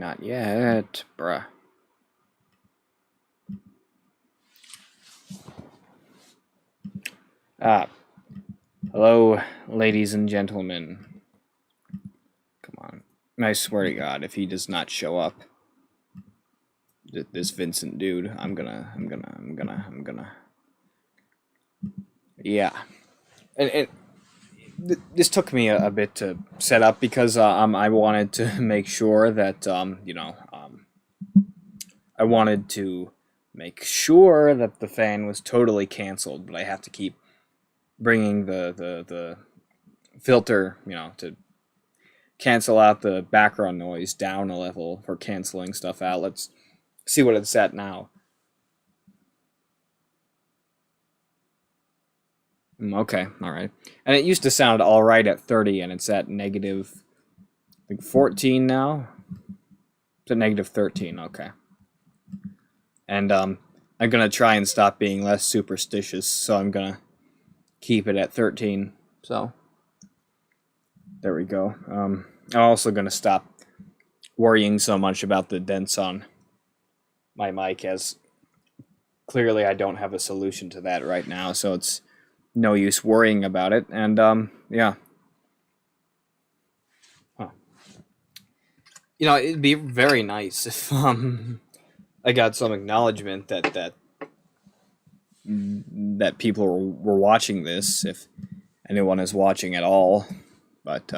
not yet, bruh. Hello, ladies and gentlemen. Come on. I swear to God, if he does not show up, this Vincent dude, I'm gonna. Yeah. And this took me a bit to set up because I wanted to make sure that I wanted to make sure that the fan was totally canceled, but I have to keep bringing the filter, to cancel out the background noise down a level for canceling stuff out. Let's see what it's at now. Okay, all right. And it used to sound all right at 30, and it's at negative, I think 14 now. It's at negative 13. Okay. And I'm gonna try and stop being less superstitious, so I'm gonna keep it at 13. So there we go. I'm also gonna stop worrying so much about the dents on my mic, as clearly I don't have a solution to that right now. So it's no use worrying about it. And yeah. Huh. It'd be very nice if I got some acknowledgement that people were watching this, if anyone is watching at all. But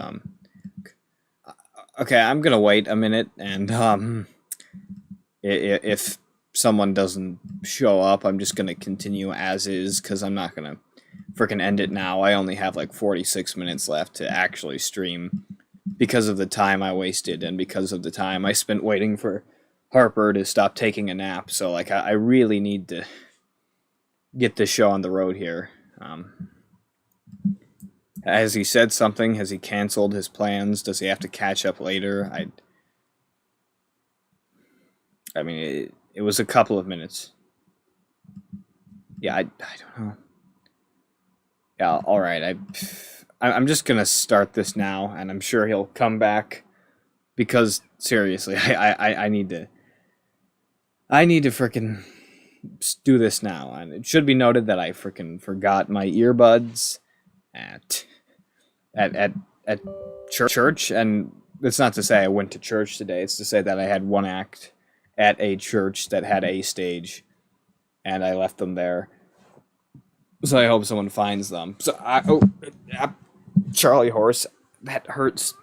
okay, I'm gonna wait a minute, and if someone doesn't show up, I'm just gonna continue as is, because I'm not gonna freaking end it now. I only have like 46 minutes left to actually stream, because of the time I wasted and because of the time I spent waiting for Harper to stop taking a nap. So like I really need to get this show on the road here. Has he said something? Has he canceled his plans? Does he have to catch up later? I mean, it was a couple of minutes. Yeah, I don't know. Yeah, all right. I'm just gonna start this now, and I'm sure he'll come back, because seriously, I need to frickin' do this now. And it should be noted that I frickin' forgot my earbuds at church, and it's not to say I went to church today. It's to say that I had one act at a church that had a stage, and I left them there. So I hope someone finds them. So Charlie Horse, that hurts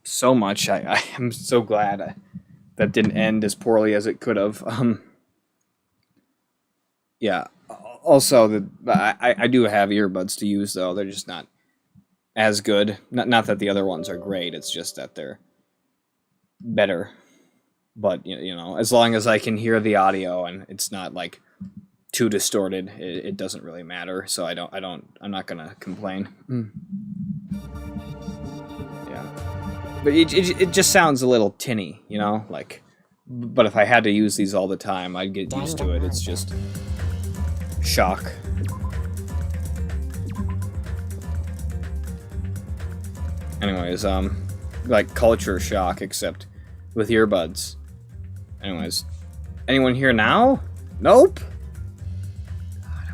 so much. I am so glad that didn't end as poorly as it could have. Yeah. Also, I do have earbuds to use, though. They're just not as good. Not that the other ones are great. It's just that they're better. But as long as I can hear the audio and it's not like too distorted, it doesn't really matter. So I'm not gonna complain. Yeah, but it just sounds a little tinny, like. But if I had to use these all the time, I'd get used to it. It's just shock. Anyways, like culture shock, except with earbuds. Anyways, anyone here now? Nope. God,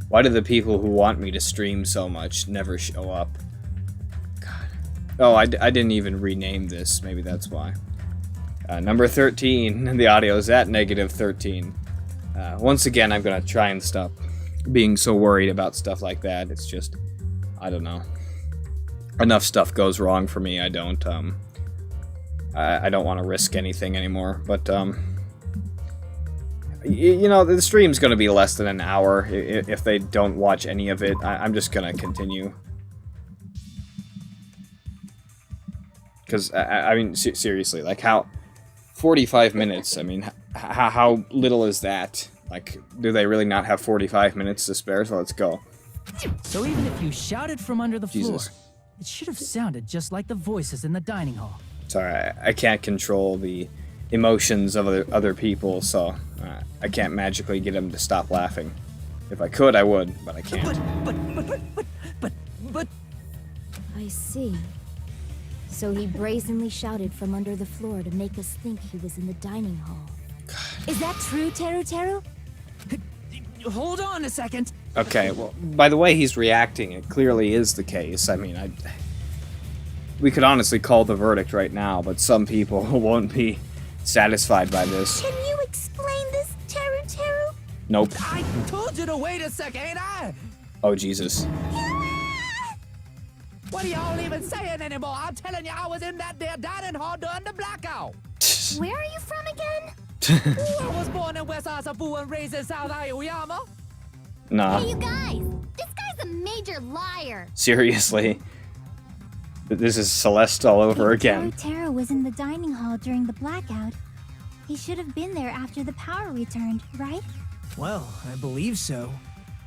why do the people who want me to stream so much never show up? God. Oh, I didn't even rename this. Maybe that's why. Number 13. The audio is at negative 13. Once again, I'm gonna try and stop being so worried about stuff like that. It's just, I don't know. Enough stuff goes wrong for me. I don't want to risk anything anymore. But the stream's gonna be less than an hour. If they don't watch any of it, I'm just gonna continue. Because I mean, seriously, like 45 minutes. I mean, how little is that? Like, do they really not have 45 minutes to spare? So let's go. So even if you shouted from under the Jesus. floor, it should have sounded just like the voices in the dining hall. Sorry, I can't control the emotions of other people, so I can't magically get them to stop laughing. If I could, I would, but I can't. But. I see. So he brazenly shouted from under the floor to make us think he was in the dining hall. Is that true, Teru Teru? Hold on a second. Okay, well, by the way he's reacting, it clearly is the case. I mean, we could honestly call the verdict right now, but some people won't be satisfied by this. Can you explain this, Teru Teru? Nope. I told you to wait a second, ain't I? Oh, Jesus. What are y'all even saying anymore? I'm telling you, I was in that there dining hall during the blackout. Where are you from again? Ooh, I was born in West Asafu and raised in South Aoyama. Nah. Hey, you guys! This guy's a major liar! Seriously. This is Celeste all over again. Teru Teru was in the dining hall during the blackout. He should have been there after the power returned, right? Well, I believe so.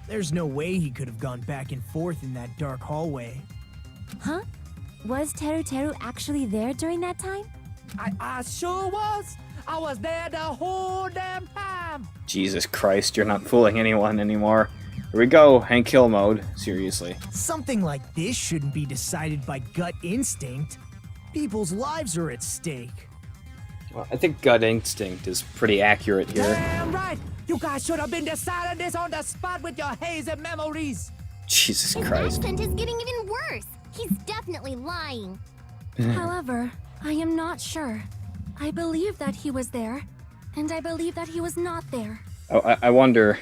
There's no way he could have gone back and forth in that dark hallway. Huh? Was Teru Teru actually there during that time? I sure was. I was there the whole damn time. Jesus Christ, you're not fooling anyone anymore. Here we go, Hank Hill mode. Seriously. Something like this shouldn't be decided by gut instinct. People's lives are at stake. Well, I think gut instinct is pretty accurate here. Damn right. You guys should have been deciding this on the spot with your hazy memories. Jesus His Christ. accent is getting even worse. He's definitely lying. However, I am not sure. I believe that he was there, and I believe that he was not there. Oh, I wonder...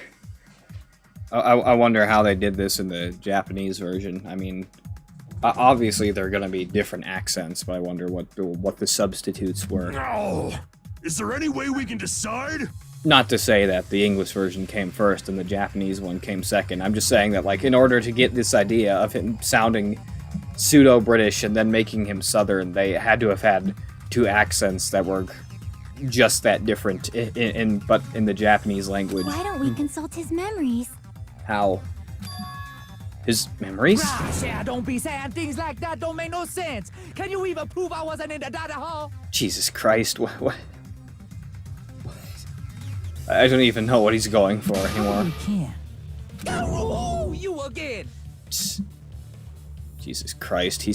I wonder how they did this in the Japanese version. I mean, obviously there are going to be different accents, but I wonder what the substitutes were. Oh, is there any way we can decide? Not to say that the English version came first and the Japanese one came second. I'm just saying that, like, in order to get this idea of him sounding pseudo-British and then making him Southern, they had to have had two accents that were just that different but in the Japanese language. Why don't we consult his memories? How? His memories? Gosh, yeah, don't be saying things like that. Don't make no sense. Can you even prove I wasn't in the dining hall? Jesus Christ, what? I don't even know what he's going for anymore. You can't. Oh, you again. Jesus Christ, he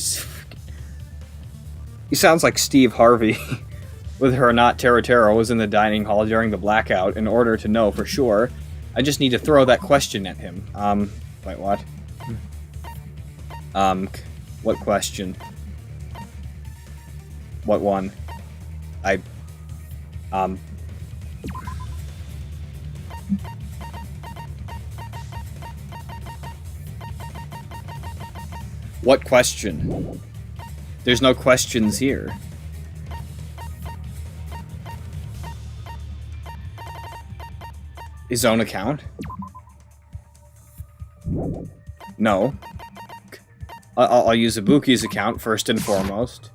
sounds like Steve Harvey. Whether or not Teru Teru was in the dining hall during the blackout, in order to know for sure, I just need to throw that question at him. Wait, what? What question? What one? What question? There's no questions here. His own account? No. I'll use Ibuki's account first and foremost.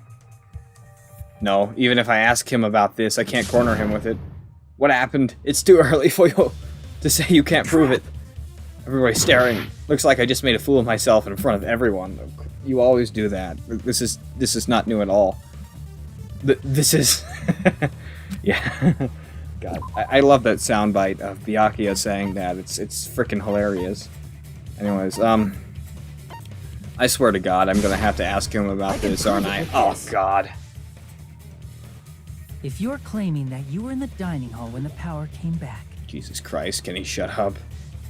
No, even if I ask him about this, I can't corner him with it. What happened? It's too early for you to say you can't prove it. Everybody's staring. Looks like I just made a fool of myself in front of everyone. You always do that. This is not new at all. This is... yeah. God, I love that soundbite of Byakuya saying that. It's freaking hilarious. Anyways, I swear to God, I'm gonna have to ask him about this, aren't I? Oh, God. If you're claiming that you were in the dining hall when the power came back, Jesus Christ, can he shut up?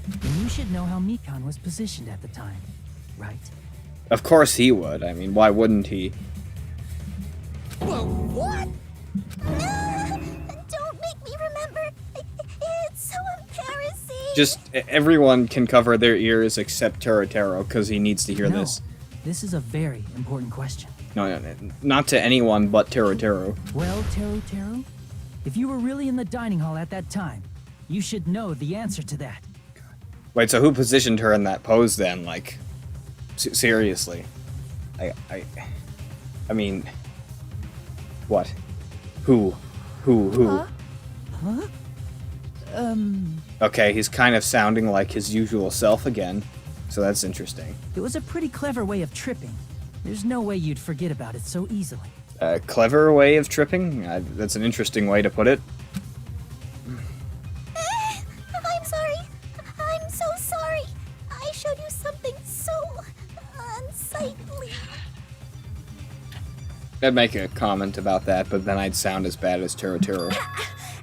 then you should know how Mikan was positioned at the time, right? Of course he would. I mean, why wouldn't he? Well, what? Don't make me remember. It's so embarrassing. Just, everyone can cover their ears except Teru Teru, because he needs to hear No, this. this is a very important question. No, not to anyone but Teru Teru. Well, Teru Teru, if you were really in the dining hall at that time, you should know the answer to that. Wait, so who positioned her in that pose then? Like, seriously? I mean, what? Who? Huh? Okay, he's kind of sounding like his usual self again, so that's interesting. It was a pretty clever way of tripping. There's no way you'd forget about it so easily. A clever way of tripping? That's an interesting way to put it. I'm sorry. I'm so sorry. I showed you something so unsightly. I'd make a comment about that, but then I'd sound as bad as Teru.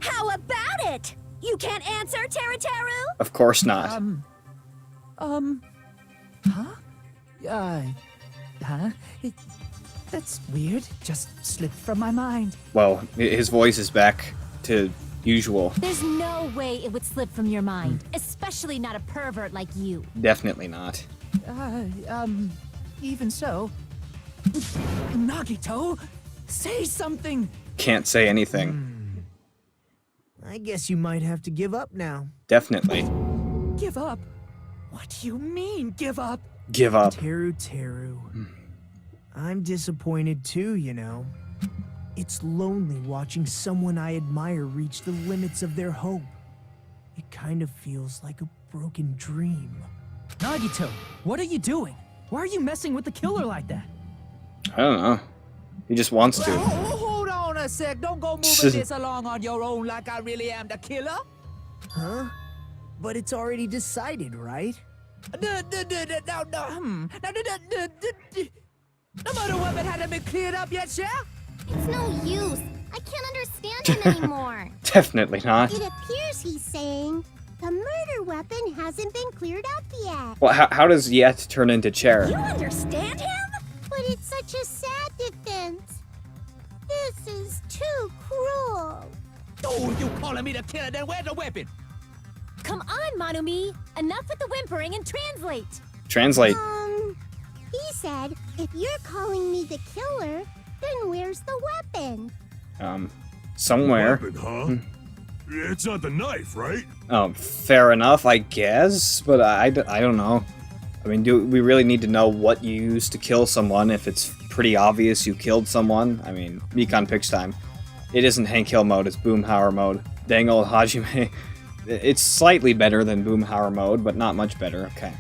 How about it? You can't answer, Teru? Of course not. Huh? Huh? That's weird. Just slipped from my mind. Well, his voice is back to usual. There's no way it would slip from your mind, especially not a pervert like you. Definitely not. Even so. Nagito, say something! Can't say anything. I guess you might have to give up now. Definitely. Give up? What do you mean, give up? Give up. Teru. I'm disappointed too, you know. It's lonely watching someone I admire reach the limits of their hope. It kind of feels like a broken dream. Nagito, what are you doing? Why are you messing with the killer like that? I don't know. He just wants to. Hold on a sec. Don't go moving this along on your own like I really am the killer. Huh? But it's already decided, right? No murder weapon hadn't been cleared up yet, yeah? It's no use. I can't understand him anymore. Definitely not. It appears he's saying the murder weapon hasn't been cleared up yet. Well, how does yet turn into chair? You understand him? But it's such a sad defense. This is too cruel. Oh, you calling me the killer? Then where's the weapon? Come on, Manumi. Enough with the whimpering and translate. Translate. He said, if you're calling me the killer, then where's the weapon? Somewhere. Weapon, huh? It's not the knife, right? Fair enough, I guess, but I don't know. I mean, do we really need to know what you used to kill someone if it's pretty obvious you killed someone? I mean, Recon Picks time. It isn't Hank Hill mode, it's Boomhauer mode. Dang old Hajime. It's slightly better than Boomhauer mode, but not much better. Okay.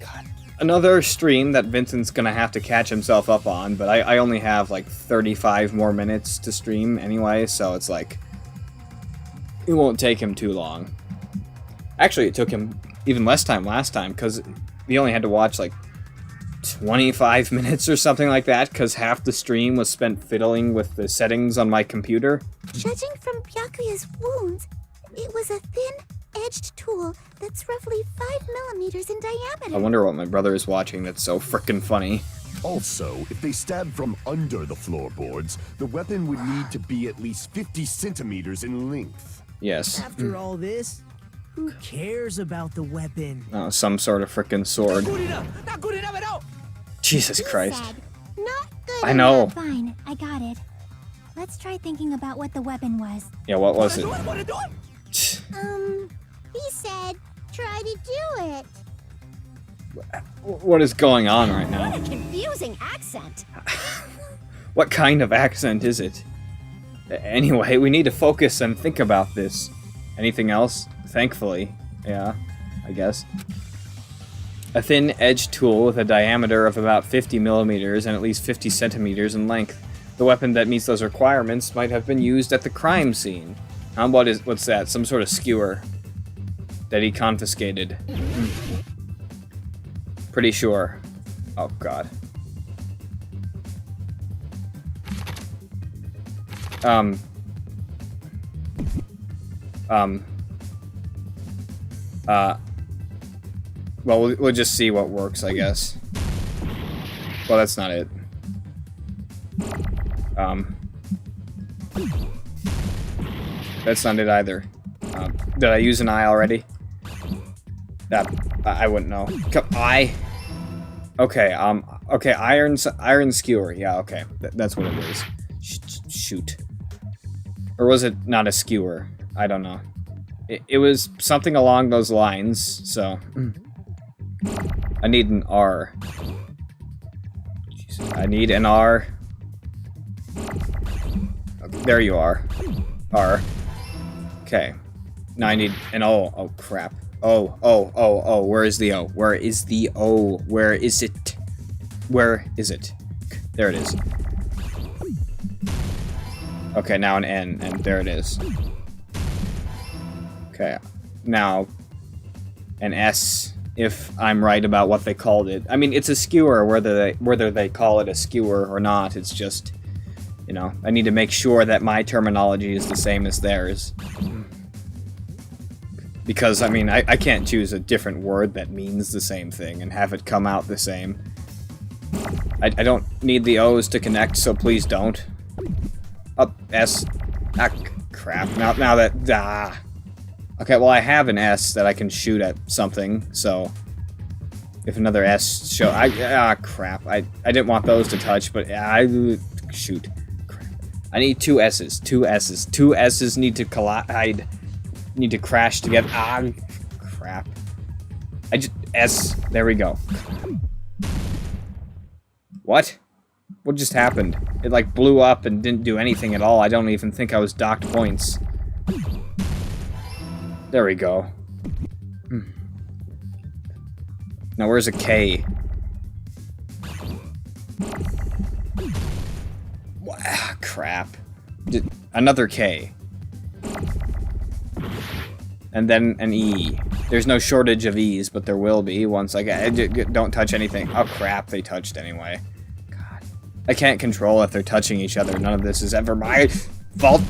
God. Another stream that Vincent's gonna have to catch himself up on, but I only have like 35 more minutes to stream anyway, so it's like... It won't take him too long. Actually, it took him even less time last time, because he only had to watch like 25 minutes or something like that, because half the stream was spent fiddling with the settings on my computer. Judging from Byakuya's wounds, it was a thin-edged tool that's roughly 5 millimeters in diameter. I wonder what my brother is watching that's so frickin' funny. Also, if they stab from under the floorboards, the weapon would need to be at least 50 centimeters in length. Yes. After all this, who cares about the weapon? Oh, some sort of frickin' sword. Good enough. Not good enough at all. Jesus He Christ. said, not good I know. enough. Fine, I got it. Let's try thinking about what the weapon was. Yeah, what was it? What do it? He said, try to do it. What is going on right now? What a confusing accent. What kind of accent is it? Anyway, we need to focus and think about this. Anything else? Thankfully. Yeah, I guess. A thin-edged tool with a diameter of about 50 millimeters and at least 50 centimeters in length. The weapon that meets those requirements might have been used at the crime scene. What's that? Some sort of skewer that he confiscated. Pretty sure. Oh, God. Well, we'll just see what works, I guess. Well, that's not it. That's not it either. Did I use an eye already? I wouldn't know. Eye? Okay, okay, iron skewer. Yeah, okay. That's what it is. Shoot. Or was it not a skewer? I don't know. It was something along those lines, so... I need an R. Jesus, I need an R. Okay, there you are. R. Okay. Now I need an O. Oh, crap. Oh, where is the O? Where is the O? Where is it? Where is it? There it is. Okay, now an N, and there it is. Okay, now an S, if I'm right about what they called it. I mean, it's a skewer, whether they call it a skewer or not. It's just You know, I need to make sure that my terminology is the same as theirs. Because, I mean, I can't choose a different word that means the same thing and have it come out the same. I don't need the O's to connect, so please don't. Up, S. Ah, crap. Now that... Ah. Okay, well, I have an S that I can shoot at something, so... If another S show... crap. I didn't want those to touch, but... shoot. Crap. I need 2 S's. 2 S's. 2 S's need to collide... Need to crash together. Crap. S. There we go. What? What just happened? It like blew up and didn't do anything at all. I don't even think I was docked points. There we go. Now where's a K? Crap. Another K. And then an E. There's no shortage of E's, but there will be once I get... Don't touch anything. Oh, crap. They touched anyway. God. I can't control if they're touching each other. None of this is ever my fault.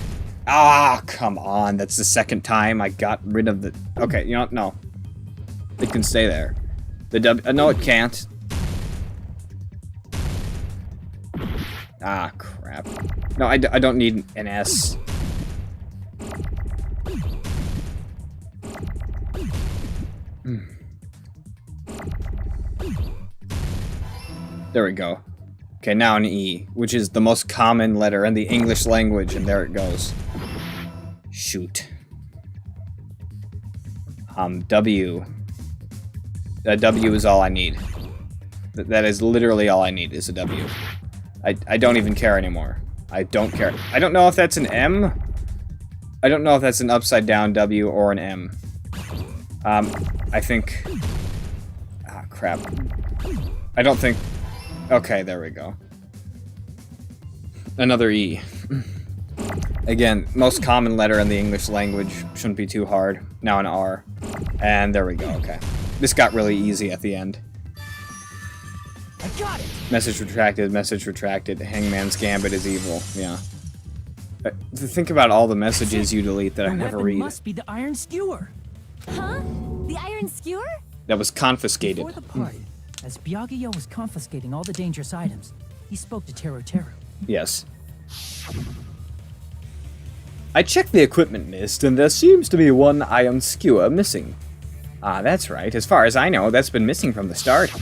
Ah, come on. That's the second time I got rid of the... Okay, you know what? No. It can stay there. The W... no, it can't. Ah, crap. No, I don't need an S. There we go. Okay, now an E, which is the most common letter in the English language, and there it goes. Shoot. W. A W is all I need. That is literally all I need, is a W. I don't even care anymore. I don't care. I don't know if that's an M. I don't know if that's an upside down W or an M. I think... Ah, crap. I don't think... Okay, there we go. Another E. Again, most common letter in the English language. Shouldn't be too hard. Now an R. And there we go, okay. This got really easy at the end. I got it! Message retracted. Hangman's Gambit is evil. Yeah. Think about all the messages you delete that I never weapon read. Must be the iron skewer. Huh? The iron skewer? That was confiscated. Before the party, as Byakuya was confiscating all the dangerous items, he spoke to Teru Teru. Yes. I checked the equipment list, and there seems to be one iron skewer missing. Ah, that's right. As far as I know, that's been missing from the start.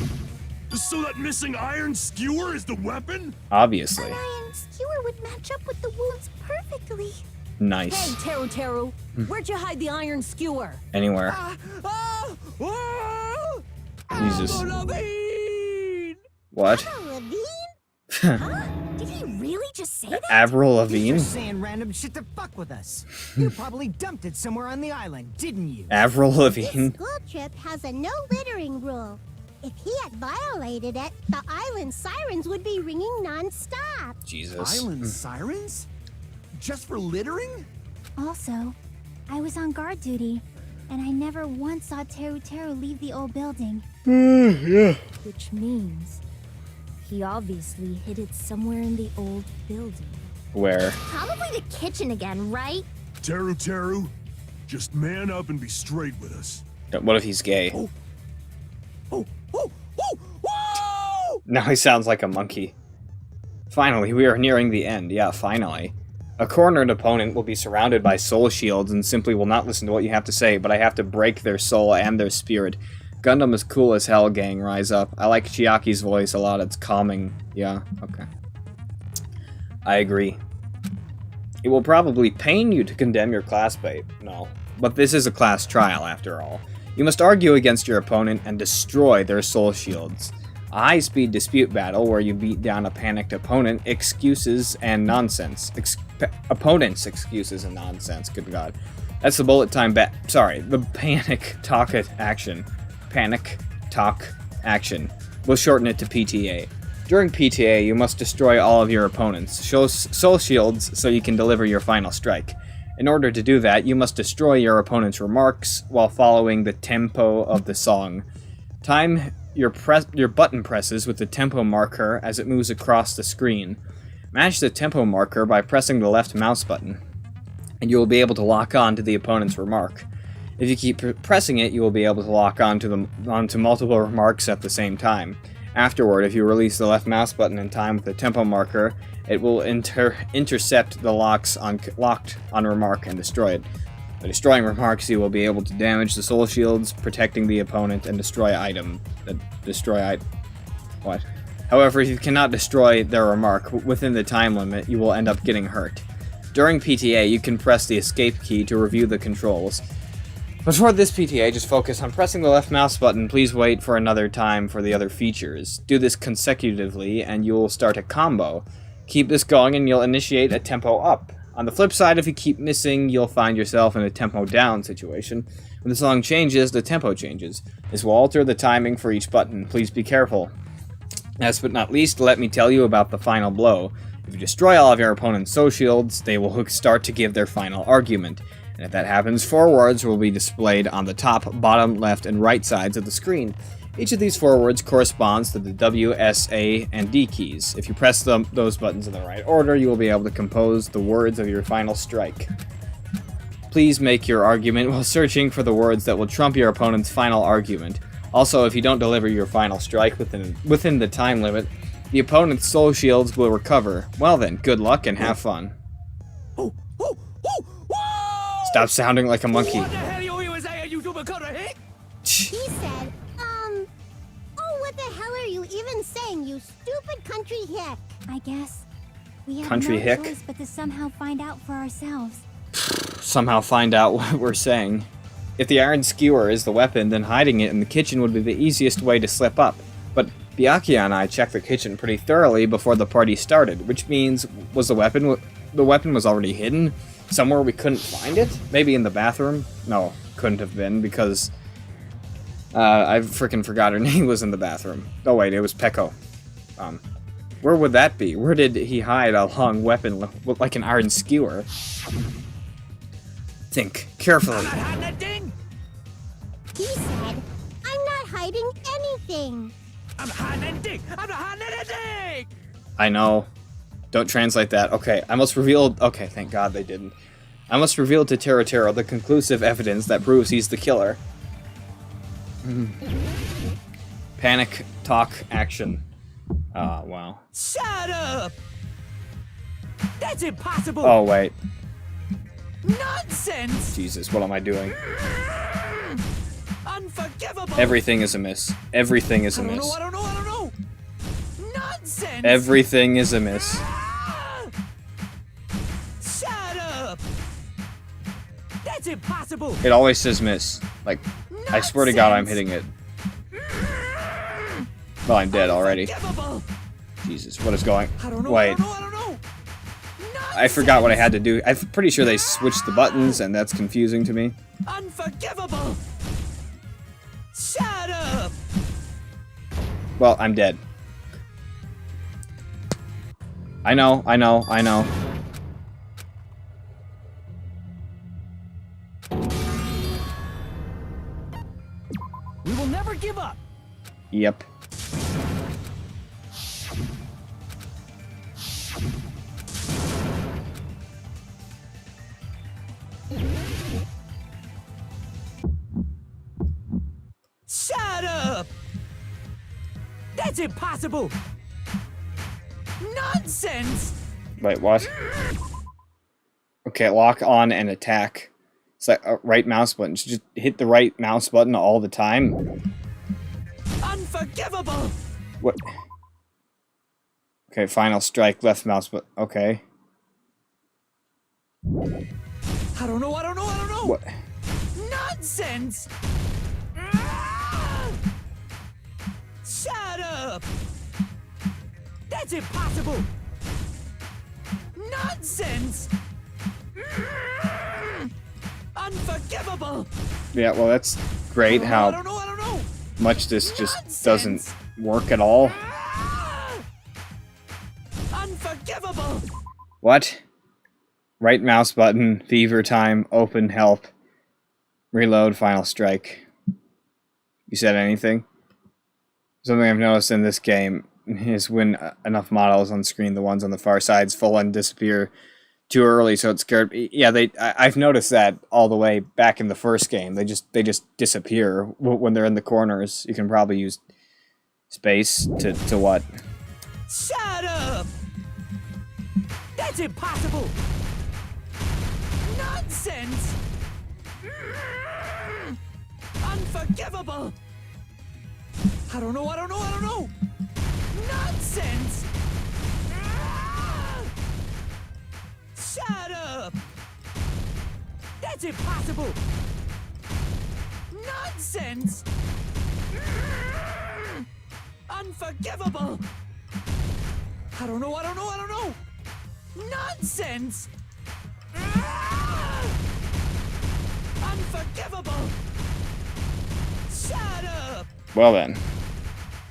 So that missing iron skewer is the weapon? Obviously. An iron skewer would match up with the wounds perfectly. Nice. Hey, Teru Teru, where'd you hide the iron skewer? Anywhere. Jesus. What? Levine? Huh? Did he really just say that? Avril He's Lavigne? just saying random shit to fuck with us. You probably dumped it somewhere on the island, didn't you? Avril This Lavigne? school trip has a no littering rule. If he had violated it, the island sirens would be ringing non-stop. Jesus. Island sirens? Just for littering? Also, I was on guard duty, and I never once saw Teru Teru leave the old building. Yeah. Which means he obviously hid it somewhere in the old building. Where? Probably the kitchen again, right? Teru Teru, just man up and be straight with us. What if he's gay? Oh, whoa! Now he sounds like a monkey. Finally, we are nearing the end. Yeah, finally. A cornered opponent will be surrounded by soul shields and simply will not listen to what you have to say, but I have to break their soul and their spirit. Gundam is cool as hell, gang. Rise up. I like Chiaki's voice a lot. It's calming. Yeah, okay. I agree. It will probably pain you to condemn your classmate. No. But this is a class trial, after all. You must argue against your opponent and destroy their soul shields. A high-speed dispute battle where you beat down a panicked opponent, excuses and nonsense. Opponent's excuses and nonsense, good god. That's the bullet time the panic talk action. Panic talk action. We'll shorten it to PTA. During PTA, you must destroy all of your opponents. Show soul shields so you can deliver your final strike. In order to do that, you must destroy your opponent's remarks while following the tempo of the song. Time your button presses with the tempo marker as it moves across the screen. Match the tempo marker by pressing the left mouse button, and you will be able to lock on to the opponent's remark. If you keep pressing it, you will be able to lock onto multiple remarks at the same time. Afterward, if you release the left mouse button in time with the tempo marker, it will intercept the locked on remark and destroy it. By destroying remarks, you will be able to damage the soul shields, protecting the opponent, and destroy what? However, if you cannot destroy their remark within the time limit, you will end up getting hurt. During PTA, you can press the escape key to review the controls. Before this PTA, just focus on pressing the left mouse button. Please wait for another time for the other features. Do this consecutively, and you will start a combo. Keep this going, and you'll initiate a tempo up. On the flip side, if you keep missing, you'll find yourself in a tempo down situation. When the song changes, the tempo changes. This will alter the timing for each button. Please be careful. Last but not least, let me tell you about the final blow. If you destroy all of your opponent's soul shields, they will start to give their final argument. And if that happens, 4 words will be displayed on the top, bottom, left, and right sides of the screen. Each of these 4 words corresponds to the W, S, A, and D keys. If you press those buttons in the right order, you will be able to compose the words of your final strike. Please make your argument while searching for the words that will trump your opponent's final argument. Also, if you don't deliver your final strike within the time limit, the opponent's soul shields will recover. Well then, good luck and have fun. Stop sounding like a monkey. He said, oh, what the hell are you even saying, you stupid country hick? I guess we have Country no hick? choice but to somehow find out for ourselves. Somehow find out what we're saying. If the iron skewer is the weapon, then hiding it in the kitchen would be the easiest way to slip up. But Byakuya and I checked the kitchen pretty thoroughly before the party started, which means the weapon was already hidden somewhere we couldn't find it? Maybe in the bathroom? No, couldn't have been, because I freaking forgot her name was in the bathroom. Oh wait, it was Peko. Where would that be? Where did he hide a long weapon like an iron skewer? Think carefully. He said, I'm not hiding anything. I know. Don't translate that. Okay, I must reveal... Okay, thank God they didn't. I must reveal to Teruteru the conclusive evidence that proves he's the killer. Panic, talk, action. Wow. Shut up! That's impossible! Oh, wait. Nonsense! Jesus, what am I doing? Unforgivable! Everything is amiss. Everything is amiss. I don't know! Nonsense! Everything is amiss. Shut up! That's impossible! It always says miss. Like, I swear to God I'm hitting it. Well, I'm dead already. Unforgivable! Jesus, what is going... I don't know, Wait. I don't know! I forgot what I had to do. I'm pretty sure they switched the buttons, and that's confusing to me. Unforgivable! Shut up! Well, I'm dead. I know. We will never give up. Yep. Shut up! That's impossible! Nonsense! Wait, what? Okay, lock on and attack. It's like right mouse button. Just hit the right mouse button all the time. Unforgivable! What? Okay, final strike, left mouse button. Okay. I don't know! What? Nonsense! Ah! Shut up! That's impossible! Nonsense! Unforgivable! Yeah, well, that's great I how don't know! much this just Nonsense! doesn't work at all. Ah! Unforgivable! What? Right mouse button, fever time, open help, reload, final strike. You said anything? Something I've noticed in this game is when enough models on screen, the ones on the far sides fall and disappear too early, so it scared me. Yeah, I've noticed that all the way back in the first game. They just disappear when they're in the corners. You can probably use space to what? Shut up! That's impossible! Nonsense! Unforgivable! I don't know! Nonsense! Shut up! That's impossible! Nonsense! Unforgivable! I don't know! Nonsense! Unforgivable! Shut up! Well then.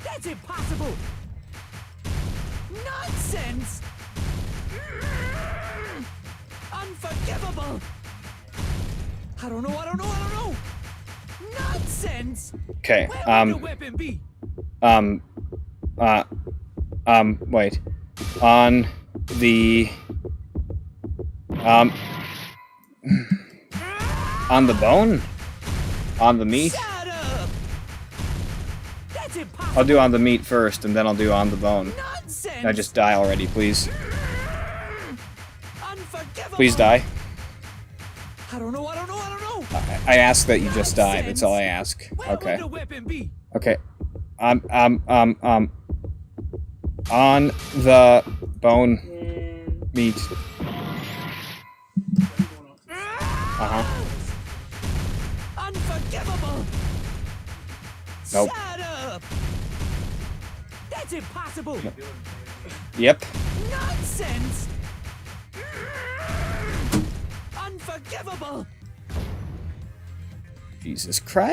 That's impossible! Nonsense! Unforgivable! I don't know! Nonsense! Okay. Where would the weapon be? Wait. On the on the bone? On the meat? Shut up! That's impossible! I'll do on the meat first, and then I'll do on the bone. Nonsense! Can I just die already, please? Unforgivable! Please die. I don't know. I ask that you just die. That's all I ask. Where Okay. would the weapon be? Okay. On the bone meat. Unforgivable! Nope. Shut up! That's impossible! Yep. Nonsense! Unforgivable! Jesus Christ.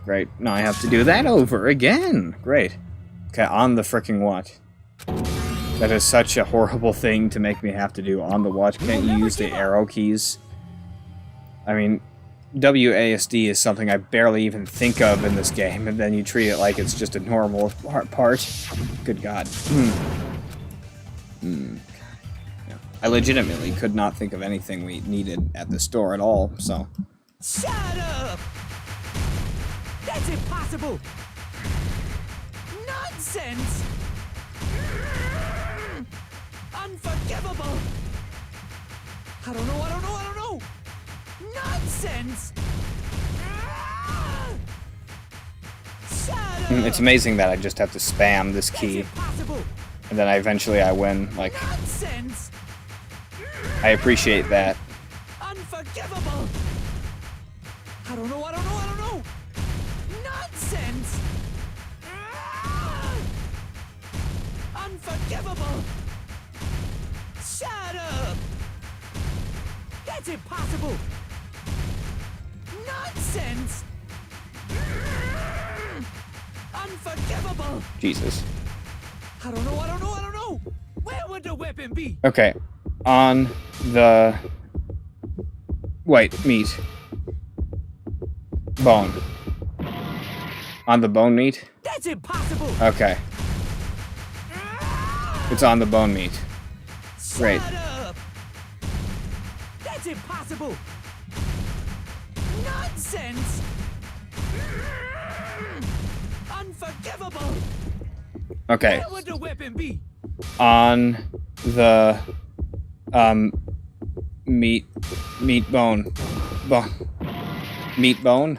Great. Now I have to do that over again. Great. Okay, on the frickin' what? That is such a horrible thing to make me have to do. On the what? Can't you use the arrow keys? I mean, WASD is something I barely even think of in this game, and then you treat it like it's just a normal part. Good God. I legitimately could not think of anything we needed at the store at all, so... Shut up! That's impossible! Nonsense! Unforgivable! I don't know! Nonsense! Shut up! It's amazing that I just have to spam this key, That's impossible! and then eventually I win. Like, Nonsense! I appreciate that. Unforgivable! I don't know! Nonsense! Unforgivable! Shut up! That's impossible! Nonsense! Unforgivable! Jesus. I don't know! Where would the weapon be? Okay. On the... Wait, meat. Bone. On the bone meat? That's impossible! Okay. It's on the bone meat. Great. Shut up! That's impossible! Nonsense! Unforgivable! Okay. Where would the weapon be? On the... meat bone. Meat bone?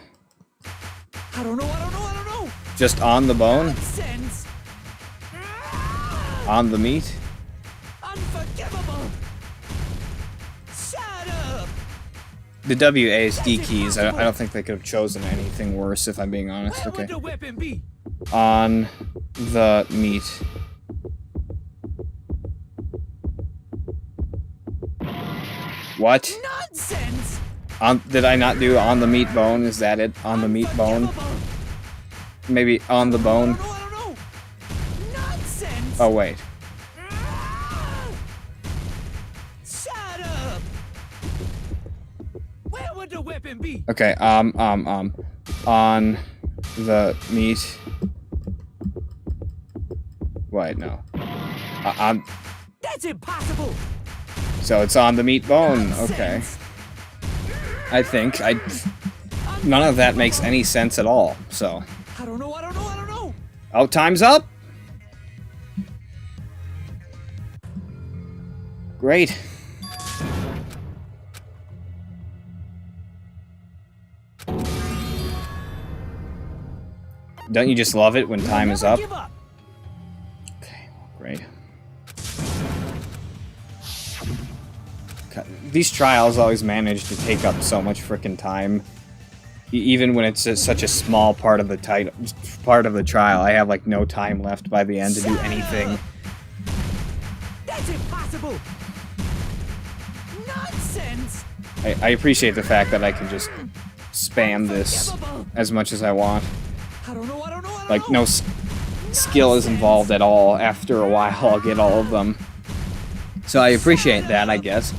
I don't know! Just on the bone? Nonsense! On the meat? Unforgivable! Shut up! The WASD keys, I don't think they could have chosen anything worse, if I'm being honest. Where Okay. would the weapon be? On the meat. What? Nonsense! Did I not do on the meat bone? Is that it? On the meat bone? Unforgivable! Maybe on the bone? I don't know! Nonsense! Oh, wait. Shut up! Where would the weapon be? Okay, on the meat. Wait, no. That's impossible. So it's on the meat bone. Okay. I think none of that makes any sense at all. So. I don't know. Oh, time's up. Great. Don't you just love it when time is up? Okay, great. God, these trials always manage to take up so much frickin' time. Even when it's such a small part of the trial, I have like no time left by the end to do anything. That's impossible. Nonsense. I appreciate the fact that I can just spam this as much as I want. I don't know. Like, no skill is involved at all. After a while, I'll get all of them. So I appreciate that, I guess.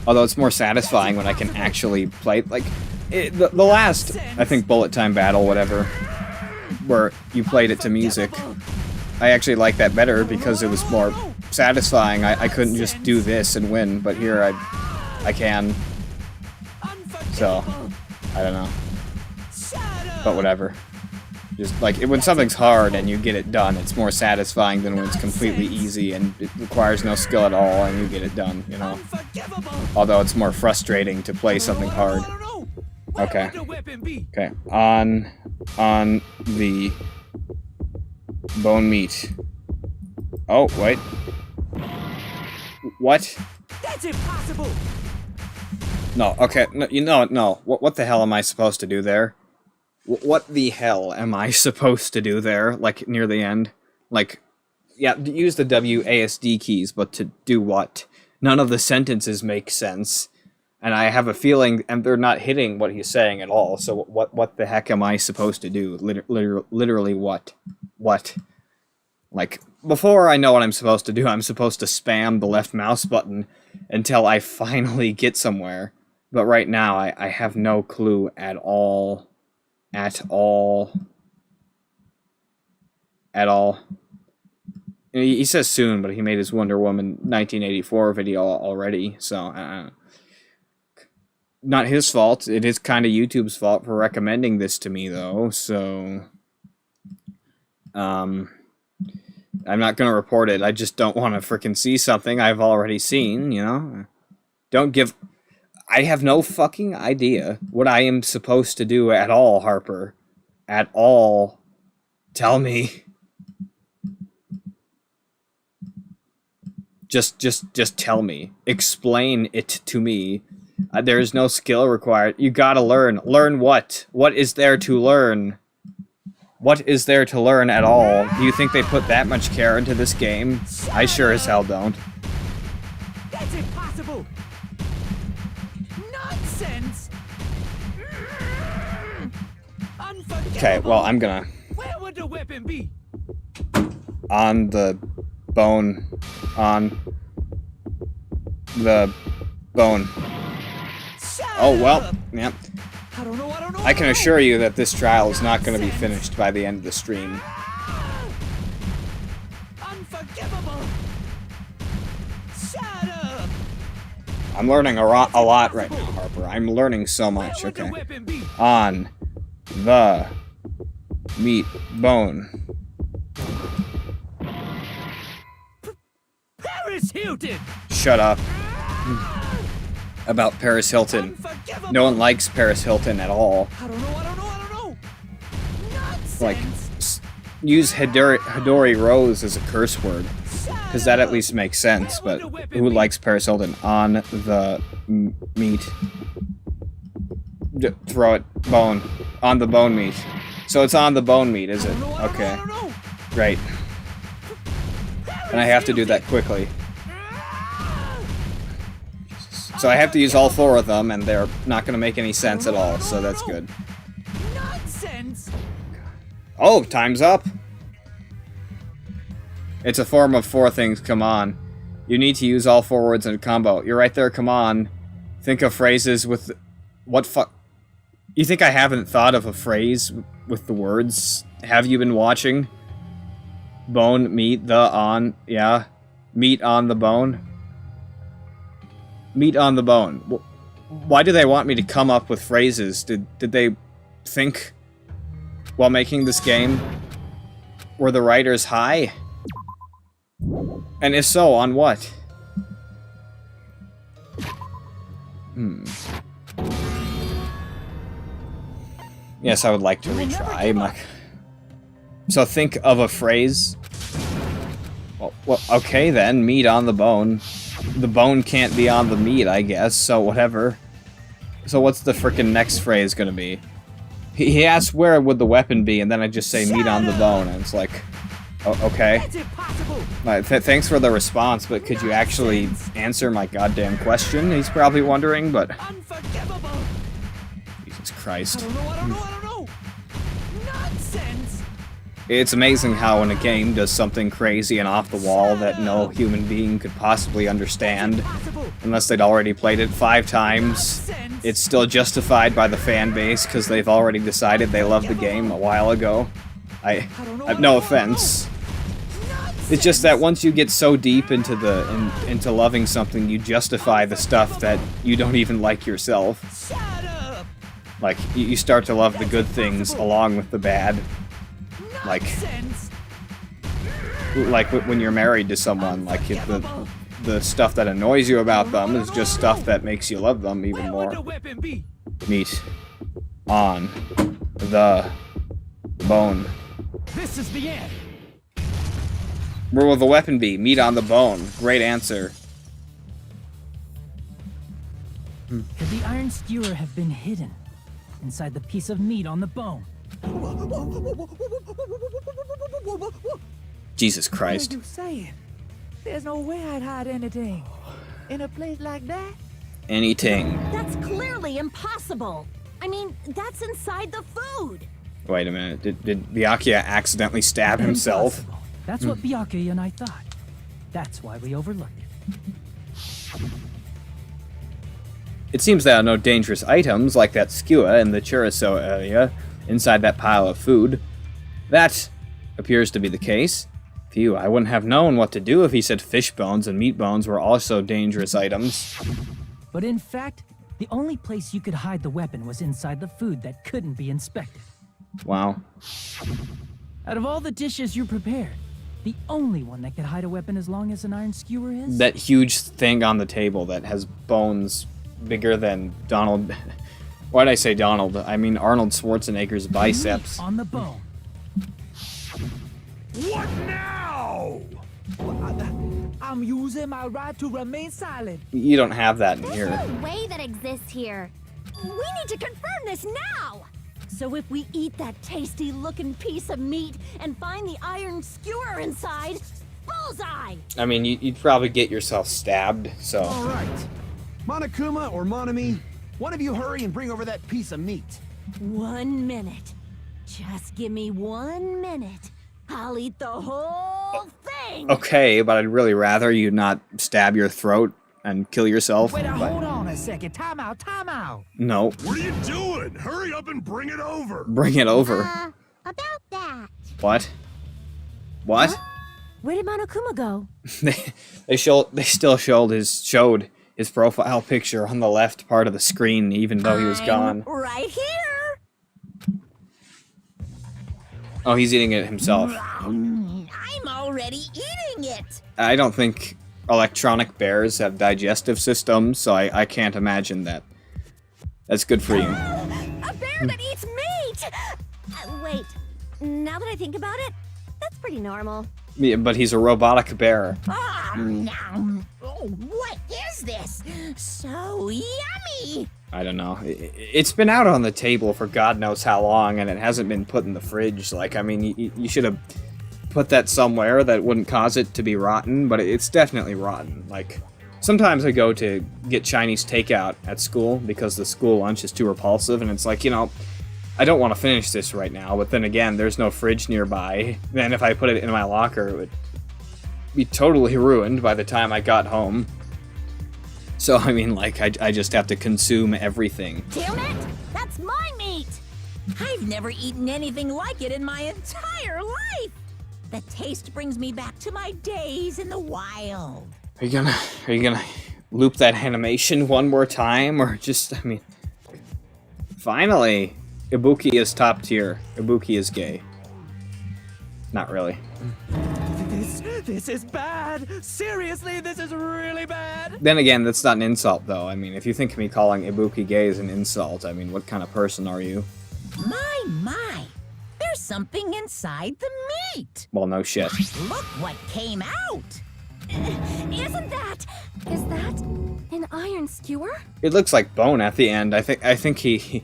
Although it's more satisfying when I can actually play. Like, the last, I think, bullet time battle, whatever, where you played it to music, I actually like that better because it was more satisfying. I couldn't just do this and win, but here I can. So, I don't know. But whatever. Just like when something's hard and you get it done, it's more satisfying than when it's completely easy and it requires no skill at all and you get it done, you know. Although it's more frustrating to play something hard. Okay. Okay. On the bone meat. Oh, wait. What? That's impossible. No, okay. No, no. What the hell am I supposed to do there? What the hell am I supposed to do there, like, near the end? Like, yeah, use the WASD keys, but to do what? None of the sentences make sense. And I have a feeling, and they're not hitting what he's saying at all, so what the heck am I supposed to do? Literally what? What? Like, before I know what I'm supposed to do, I'm supposed to spam the left mouse button until I finally get somewhere. But right now, I have no clue at all. At all. He says soon, but he made his Wonder Woman 1984 video already, so not his fault. It is kind of YouTube's fault for recommending this to me, though, so I'm not gonna report it. I just don't want to frickin' see something I've already seen, you know? I have no fucking idea what I am supposed to do at all, Harper. At all. Tell me. Just tell me. Explain it to me. There is no skill required. You gotta learn. Learn what? What is there to learn? What is there to learn at all? Do you think they put that much care into this game? I sure as hell don't. That's impossible. Nonsense. Okay, well, I'm gonna... Where would the weapon be? On the bone. On the bone. Oh, well, yep. I don't know. I can assure you that this trial is not going to be finished by the end of the stream. Unforgivable. Shut up. I'm learning a lot right now, Harper. I'm learning so much, okay. On the meat bone. Paris Hilton. Shut up. About Paris Hilton. No one likes Paris Hilton at all. I don't know. Nonsense. Like, use Hidori Rose as a curse word. Because that at least makes sense, but who likes Paris Hilton? On the meat. Throw it. Bone. On the bone meat. So it's on the bone meat, is it? Okay. Great. And I have to do that quickly. So I have to use all 4 of them, and they're not going to make any sense at all, so that's good. Nonsense. Oh, time's up! It's a form of 4 things, come on. You need to use all 4 words in a combo. You're right there, come on. Think of phrases with... What fuck... You think I haven't thought of a phrase with the words, have you been watching? Bone, meat, the, on, yeah. Meat on the bone. Meat on the bone. Why do they want me to come up with phrases? Did they think while making this game? Were the writers high? And if so, on what? Yes, I would like to retry. So think of a phrase. Well, okay then, meat on the bone. The bone can't be on the meat, I guess, so whatever. So what's the frickin' next phrase gonna be? He asked where would the weapon be, and then I just say meat on the bone, and it's like, okay. Thanks for the response, but could you actually answer my goddamn question? He's probably wondering, but... Jesus Christ. I don't know. Nonsense. It's amazing how when a game does something crazy and off the wall that no human being could possibly understand, unless they'd already played it 5 times, it's still justified by the fan base because they've already decided they love the game a while ago. I have no offense. It's just that once you get so deep into into loving something, you justify the stuff that you don't even like yourself. Like, you start to love the good things along with the bad. Like when you're married to someone, like the stuff that annoys you about them is just stuff that makes you love them even more. Meat on the bone. This is the end. Where will the weapon be? Meat on the bone. Great answer. Could the iron skewer have been hidden inside the piece of meat on the bone? Jesus Christ. What are you saying? There's no way I'd hide anything in a place like that. Anything. That's clearly impossible. I mean, that's inside the food. Wait a minute. Did Byakuya accidentally stab himself? Impossible. That's what Byakuya and I thought. That's why we overlooked it. It seems there are no dangerous items like that skewer in the chorizo area inside that pile of food. That appears to be the case. Phew, I wouldn't have known what to do if he said fish bones and meat bones were also dangerous items. But in fact, the only place you could hide the weapon was inside the food that couldn't be inspected. Wow. Out of all the dishes you prepared, the only one that could hide a weapon as long as an iron skewer is? That huge thing on the table that has bones bigger than Donald... Why'd I say Donald? I mean Arnold Schwarzenegger's biceps. Meat on the bone. What now? I'm using my right to remain silent. You don't have that in There's here. no way that exists here. We need to confirm this now. So if we eat that tasty-looking piece of meat and find the iron skewer inside, bullseye! I mean, you'd probably get yourself stabbed, so... All right. Monokuma or Monami, one of you hurry and bring over that piece of meat. 1 minute. Just give me 1 minute. I'll eat the whole thing! Okay, but I'd really rather you not stab your throat and kill yourself. Wait, but- hold on a second. Time out. No. What are you doing? Hurry up and bring it over. Bring it over. About that. What? What? Where did Monokuma go? They still showed his profile picture on the left part of the screen, even though he was gone. Right here! Oh, he's eating it himself. I'm already eating it! I don't think electronic bears have digestive systems, so I can't imagine that. That's good for you. A bear that eats meat! Wait, now that I think about it, that's pretty normal. Yeah, but he's a robotic bear. Oh, what is this? So yummy! I don't know. It's been out on the table for God knows how long, and it hasn't been put in the fridge. Like, I mean, you should have put that somewhere that wouldn't cause it to be rotten, but it's definitely rotten. Like, sometimes I go to get Chinese takeout at school because the school lunch is too repulsive, and it's like, you know, I don't want to finish this right now, but then again, there's no fridge nearby. Then if I put it in my locker, it would be totally ruined by the time I got home. So, I mean, like, I just have to consume everything. Damn it! That's my meat! I've never eaten anything like it in my entire life. The taste brings me back to my days in the wild. Are you gonna loop that animation one more time, or just, I mean, finally, Ibuki is top tier. Ibuki is gay. Not really. This is bad. Seriously, this is really bad. Then again, that's not an insult, though. I mean, if you think me calling Ibuki gay is an insult, I mean, what kind of person are you? My. There's something inside the meat. Well, no shit. Look what came out. Is that an iron skewer? It looks like bone at the end. I think he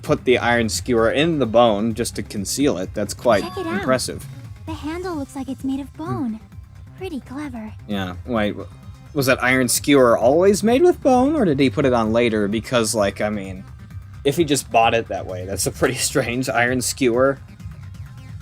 put the iron skewer in the bone just to conceal it. That's quite Check it out. impressive. The handle looks like it's made of bone. Pretty clever. Yeah, wait, was that iron skewer always made with bone, or did he put it on later? Because, like, I mean, if he just bought it that way, that's a pretty strange iron skewer.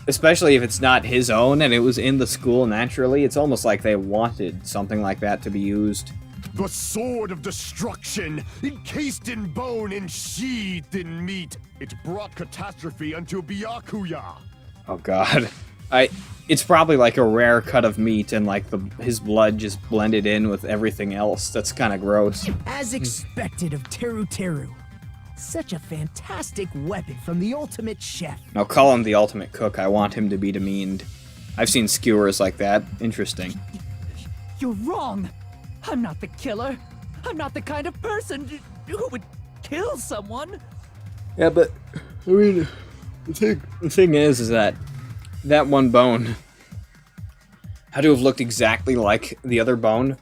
Especially if it's not his own and it was in the school naturally. It's almost like they wanted something like that to be used. The sword of destruction, encased in bone and sheathed in meat. It brought catastrophe unto Byakuya. Oh god. It's probably like a rare cut of meat and like his blood just blended in with everything else. That's kind of gross. As expected of Teru Teru. Such a fantastic weapon from the ultimate chef. Now call him the ultimate cook. I want him to be demeaned. I've seen skewers like that. Interesting. You're wrong. I'm not the killer. I'm not the kind of person who would kill someone. Yeah, but I mean, the thing is that one bone had to have looked exactly like the other bone.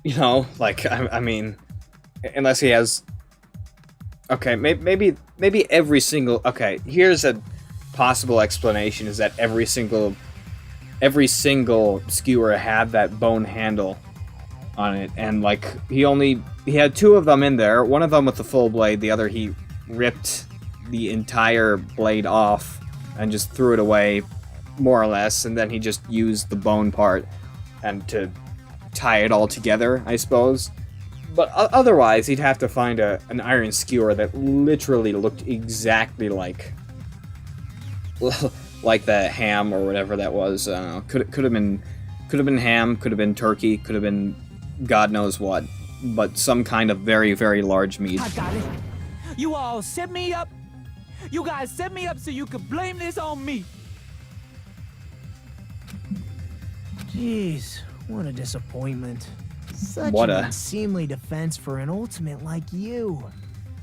You know, like I mean, unless he has. Okay, maybe every single. Okay, here's a possible explanation: is that every single skewer had that bone handle on it, and like he had two of them in there. One of them with the full blade, the other he ripped the entire blade off and just threw it away, more or less, and then he just used the bone part and to tie it all together, I suppose. But otherwise, he'd have to find an iron skewer that literally looked exactly like the ham or whatever that was. Could have been ham, could have been turkey, could have been God knows what, but some kind of very, very large meat. I got it. You all set me up. You guys set me up so you could blame this on me. Jeez, what a disappointment. Such What an a- unseemly defense for an ultimate like you.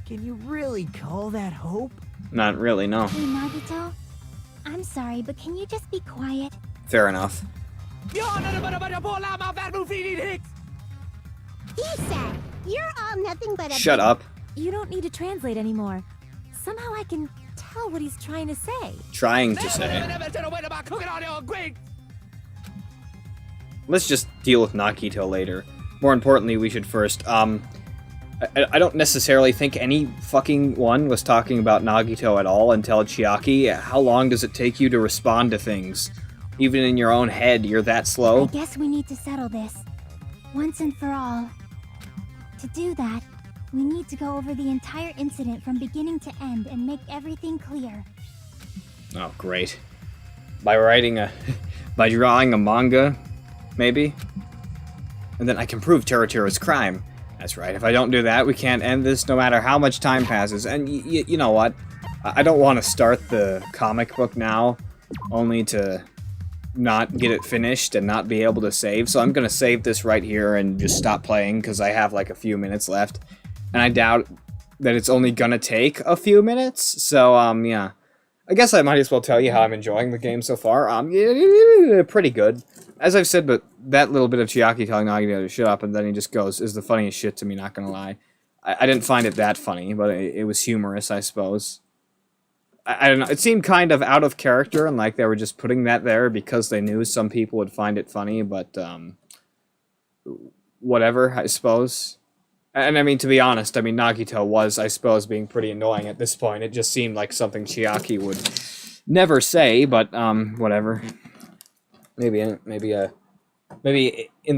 Can you really call that hope? Not really, no. Hey, Nagito. I'm sorry, but can you just be quiet? Fair enough. Issa, you're all nothing but a... Shut up. You don't need to translate anymore. Somehow I can tell what he's trying to say. Trying to say. Let's just deal with Nagito later. More importantly, we should first, I don't necessarily think any fucking one was talking about Nagito at all until Chiaki. How long does it take you to respond to things? Even in your own head, you're that I slow? guess we need to settle this. Once and for all. To do that, we need to go over the entire incident from beginning to end and make everything clear. Oh, great. By by drawing a manga, maybe? And then I can prove Teruteru's crime. That's right, if I don't do that, we can't end this no matter how much time passes. And you know what? I don't want to start the comic book now, only to not get it finished and not be able to save. So I'm going to save this right here and just stop playing because I have like a few minutes left. And I doubt that it's only going to take a few minutes. So, yeah. I guess I might as well tell you how I'm enjoying the game so far. Pretty good. As I've said, but that little bit of Chiaki telling Nagito to shut up and then he just goes is the funniest shit to me, not gonna lie. I didn't find it that funny, but it was humorous, I suppose. I don't know, it seemed kind of out of character and like they were just putting that there because they knew some people would find it funny, but, whatever, I suppose. And I mean, to be honest, I mean, Nagito was, I suppose, being pretty annoying at this point. It just seemed like something Chiaki would never say, but, whatever. Maybe in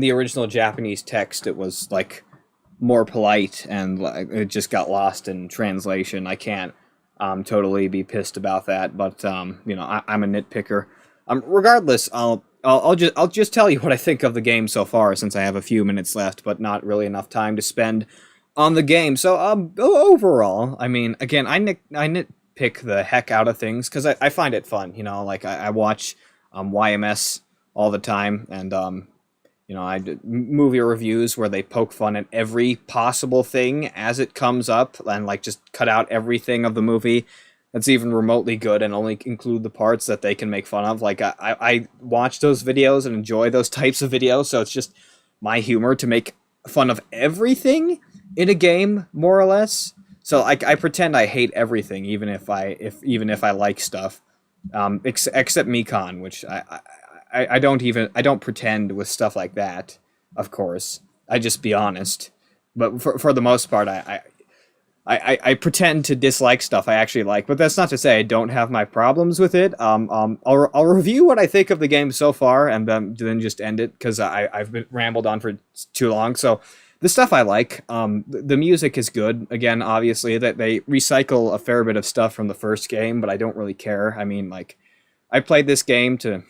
the original Japanese text it was, like, more polite, and like, it just got lost in translation. I can't totally be pissed about that. But you know, I'm a nitpicker. Regardless, I'll just tell you what I think of the game so far, since I have a few minutes left, but not really enough time to spend on the game. So overall, I mean, again, I nitpick the heck out of things because I find it fun. You know, like I watch YMS all the time, and you know, I do movie reviews where they poke fun at every possible thing as it comes up, and like just cut out everything of the movie that's even remotely good and only include the parts that they can make fun of. Like I watch those videos and enjoy those types of videos, so it's just my humor to make fun of everything in a game, more or less. So I pretend I hate everything, even if I like stuff, except Mekon, which I don't pretend with stuff like that. Of course, I just be honest. But for the most part, I pretend to dislike stuff I actually like. But that's not to say I don't have my problems with it. I'll review what I think of the game so far, and then just end it because I've been rambled on for too long. So the stuff I like, the music is good. Again, obviously that they recycle a fair bit of stuff from the first game, but I don't really care. I mean, like, I played this game to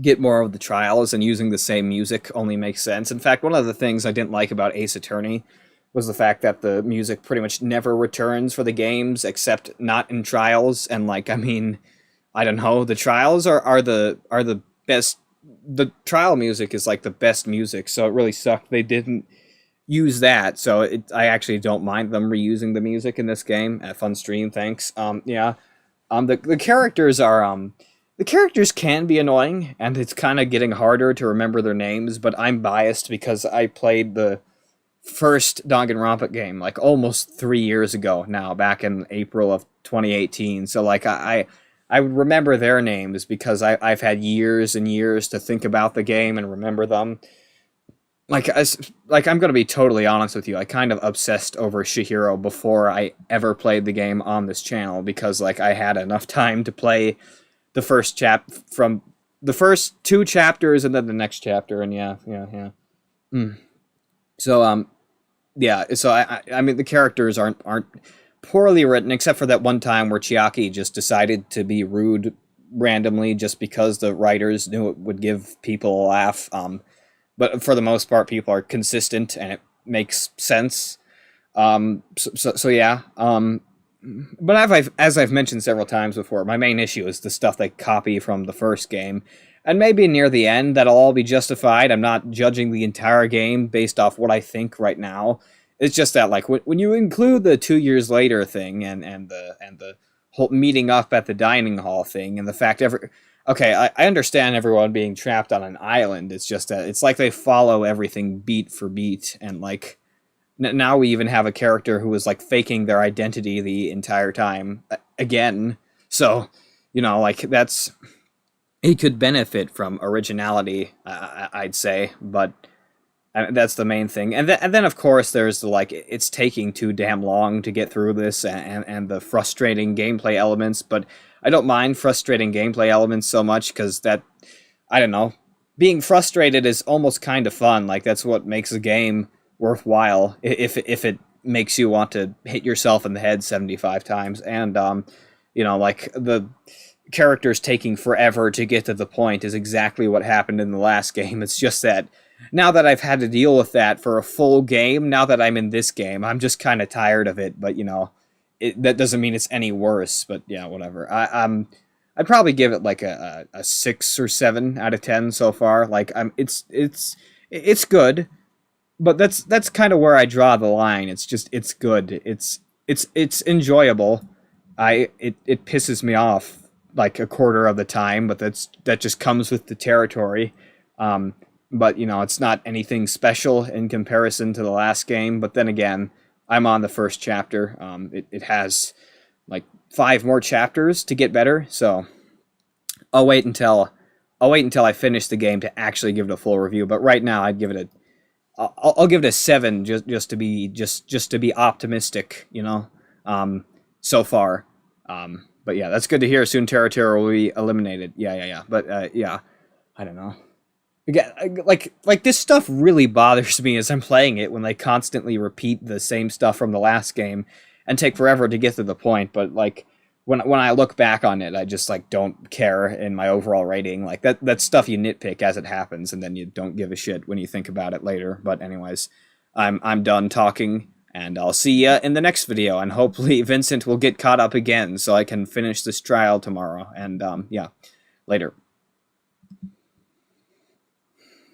get more of the trials, and using the same music only makes sense. In fact, one of the things I didn't like about Ace Attorney was the fact that the music pretty much never returns for the games, except not in trials. And like, I mean, I don't know, the trials are the best. The trial music is like the best music, so it really sucked they didn't use that. So I actually don't mind them reusing the music in this game. Fun stream, thanks. Yeah. The characters are the characters can be annoying, and it's kind of getting harder to remember their names, but I'm biased because I played the first Danganronpa game like almost 3 years ago now, back in April of 2018. So like I would remember their names because I've had years and years to think about the game and remember them. Like I'm gonna be totally honest with you, I kind of obsessed over Shihiro before I ever played the game on this channel, because like I had enough time to play the first from the first 2 chapters and then the next chapter, and yeah. So yeah, so I mean the characters aren't poorly written, except for that one time where Chiaki just decided to be rude randomly just because the writers knew it would give people a laugh. But for the most part, people are consistent and it makes sense. So yeah. But as I've mentioned several times before, my main issue is the stuff they copy from the first game. And maybe near the end, that'll all be justified. I'm not judging the entire game based off what I think right now. It's just that, like, when you include the 2 years later thing and the whole meeting up at the dining hall thing, and the fact okay, I understand everyone being trapped on an island. It's just that it's like they follow everything beat for beat, and like now we even have a character who was like faking their identity the entire time again. So, you know, like that's, it could benefit from originality, I'd say, but that's the main thing. And then of course there's the, like, it's taking too damn long to get through this, and the frustrating gameplay elements. But I don't mind frustrating gameplay elements so much, because that, I don't know, being frustrated is almost kind of fun. Like, that's what makes a game worthwhile, if it makes you want to hit yourself in the head 75 times. And you know, like, the characters taking forever to get to the point is exactly what happened in the last game. It's just that now that I've had to deal with that for a full game, now that I'm in this game, I'm just kind of tired of it. But, you know, that doesn't mean it's any worse. But yeah, whatever. I'd probably give it like a 6 or 7 out of 10 so far. Like, it's good, but that's kind of where I draw the line. It's just, it's good. It's enjoyable. It pisses me off like a quarter of the time, but that just comes with the territory. But, you know, it's not anything special in comparison to the last game. But then again, I'm on the first chapter. It has like 5 more chapters to get better, so I'll wait until I finish the game to actually give it a full review. But right now, I'd give it I'll give it a 7 just to be optimistic, you know. So far. But yeah, that's good to hear. Soon Terra will be eliminated. Yeah. But yeah, I don't know. Again, like this stuff really bothers me as I'm playing it, when they constantly repeat the same stuff from the last game. and take forever to get to the point, but like when I look back on it, I just like don't care in my overall rating. Like that's stuff you nitpick as it happens, and then you don't give a shit when you think about it later. But anyways, I'm done talking, and I'll see ya in the next video, and hopefully Vincent will get caught up again so I can finish this trial tomorrow. And yeah, later.